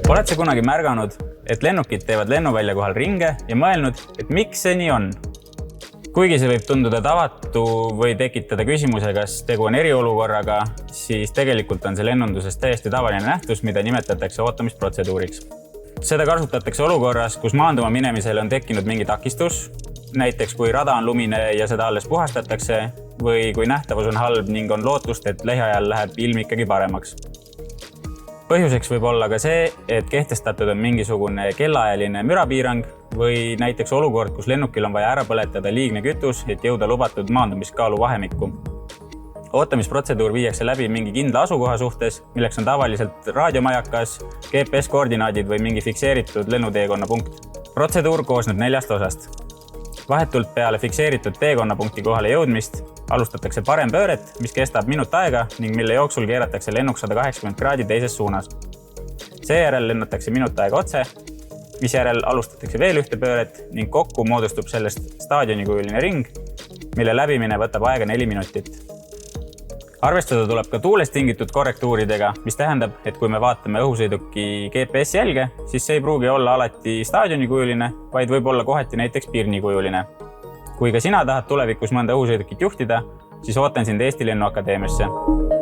Oled sa kunagi märganud, et lennukid teevad lennuvälja kohal ringe ja mõelnud, et miks see nii on? Kuigi see võib tunduda tavatu või tekitada küsimuse, kas tegu on eriolukorraga, siis tegelikult on see lennunduses täiesti tavaline nähtus, mida nimetatakse ootamisprotseduuriks. Seda kasutatakse olukorras, kus maanduma minemisel on tekkinud mingi takistus, näiteks kui rada on lumine ja seda alles puhastatakse või kui nähtavus on halb ning on lootust, et lähiajal läheb ilm ikkagi paremaks. Põhjuseks võib olla ka see, et kehtestatud on mingisugune kellaajaline mürapiirang või näiteks olukord, kus lennukil on vaja ära põletada liigne kütus, et jõuda lubatud maandumiskaalu vahemikku. Ootamisprotseduur viiakse läbi mingi kindla asukoha suhtes, milleks on tavaliselt raadiomajakas, GPS-koordinaadid või mingi fikseeritud lennuteekonna punkt. Protseduur koosneb 4 osast. Vahetult peale fikseeritud teekonnapunkti kohale jõudmist alustatakse parempööret, mis kestab minut aega ning mille jooksul keeratakse lennuk 180 kraadi teises suunas. Seejärel lennatakse minut aega otse, misjärel alustatakse veel ühte pööret ning kokku moodustub sellest staadionikujuline ring, mille läbimine võtab aega 4 minutit. Arvestada tuleb ka tuulest tingitud korrektuuridega, mis tähendab, et kui me vaatame õhusõiduki GPS-jälge, siis see ei pruugi olla alati staadionikujuline, vaid võib olla kohati näiteks pirnikujuline. Kui ka sina tahad tulevikus mõnda õhusõidukit juhtida, siis ootan sind Eesti Lennuakadeemiasse.